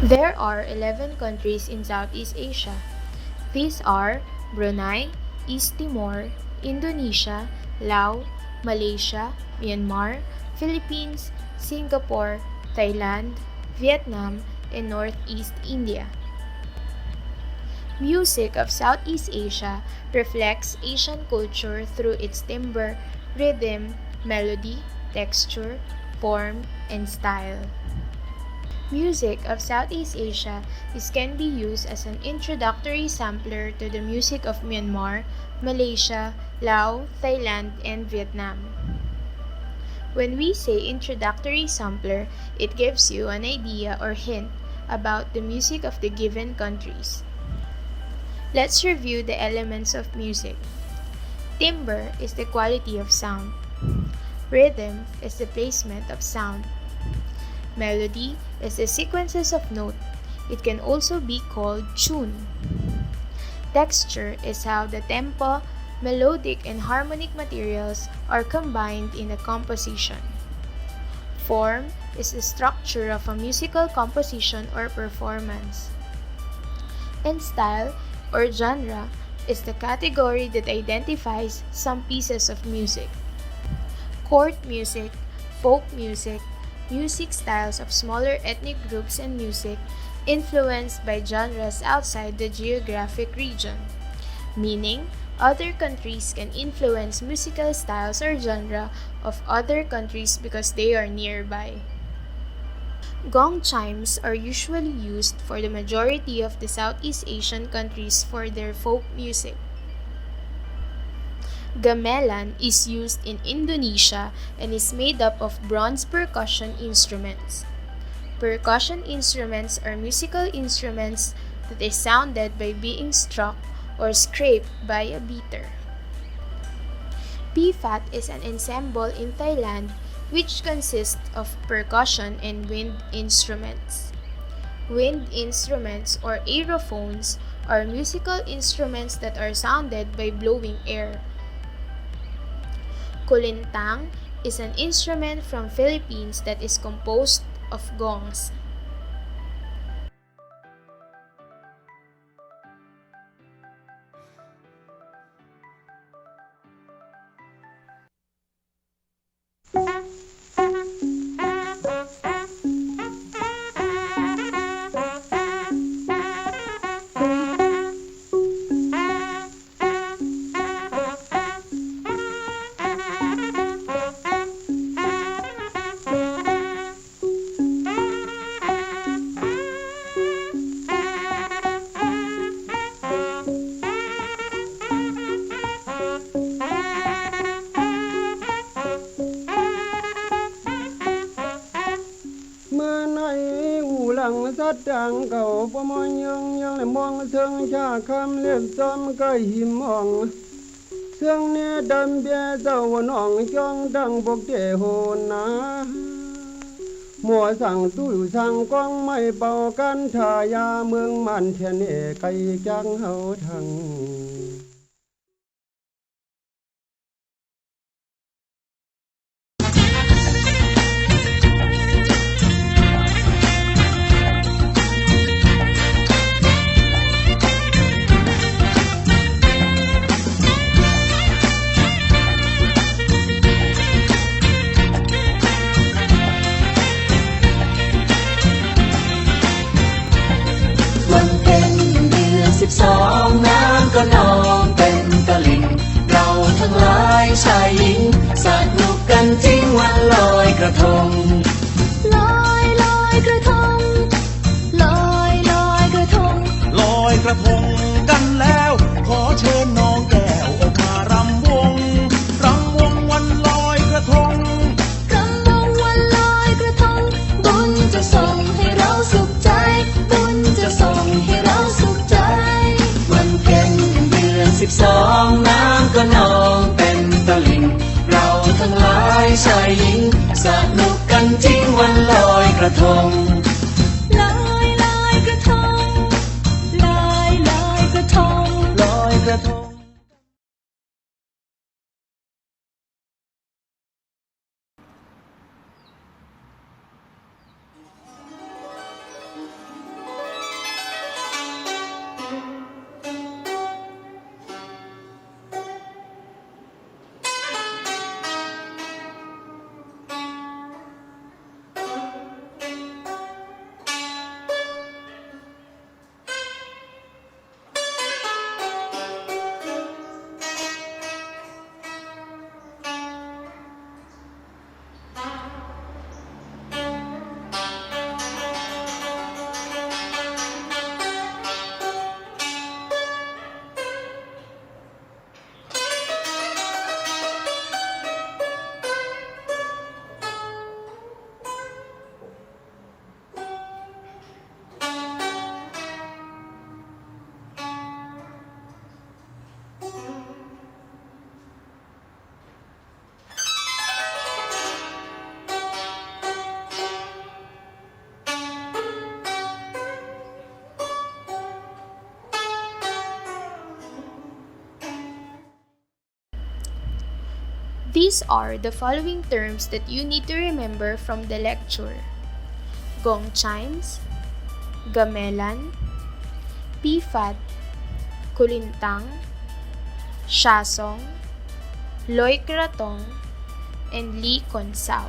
There are 11 countries in Southeast Asia. These are Brunei, East Timor, Indonesia, Laos, Malaysia, Myanmar, Philippines, Singapore, Thailand, Vietnam, and Northeast India. Music of Southeast Asia reflects Asian culture through its timbre, rhythm, melody, texture, form, and style. Music of Southeast Asia can be used as an introductory sampler to the music of Myanmar, Malaysia, Laos, Thailand, and Vietnam. When we say introductory sampler, it gives you an idea or hint about the music of the given countries. Let's review the elements of music. Timbre is the quality of sound. Rhythm is the placement of sound. Melody is the sequences of notes. It can also be called tune. Texture is how the tempo, melodic, and harmonic materials are combined in a composition. Form is the structure of a musical composition or performance. And style or genre is the category that identifies some pieces of music. Court music, folk music, music styles of smaller ethnic groups and music influenced by genres outside the geographic region, meaning other countries can influence musical styles or genre of other countries because they are nearby. Gong chimes are usually used for the majority of the Southeast Asian countries for their folk music. Gamelan is used in Indonesia and is made up of bronze percussion instruments. Percussion instruments are musical instruments that is sounded by being struck or scraped by a beater. PFAT is an ensemble in Thailand which consists of percussion and wind instruments. Wind instruments or aerophones are musical instruments that are sounded by blowing air. Kulintang is an instrument from Philippines that is composed of gongs. Mưa nay u lăng sát tràng cầu po mo nhung nhung le mong thương cha kham liệp xóm cây hiểm hồng thương ne đam bia dầu nong chong đăng bốc trẻ hồn na mùa sang tu sang quang mây bao can thà ya mương man thiên nệ cây trắng hậu thằng วันเพ็ญเดือน12น้ำก็นองเต็มตลิ่งเราทั้งหลายชายหญิงสนุกกันจริงวันลอยกระทงลอยลอยกระทงลอยลอยกระทงลอยกระทงกันแล้วขอเชิญน้องแก้วออกมารำวงรำวงวันลอยกระทงรำวงวันลอยกระทงบุญจะส่งให้เราสุขใจบุญจะส่งให้เราสุขใจวันเพ็ญเดือน12น้ำก็นองเต็มตลิ่งเราทั้งหลายชายหญิงสนุกกันจริงวันลอยกระทงลอยลอยกระทงลอยลอยกระทงลอยกระทง These are the following terms that you need to remember from the lecture: gong chimes, gamelan, pifat, kulintang, shasong, loy kratong, and li konsao.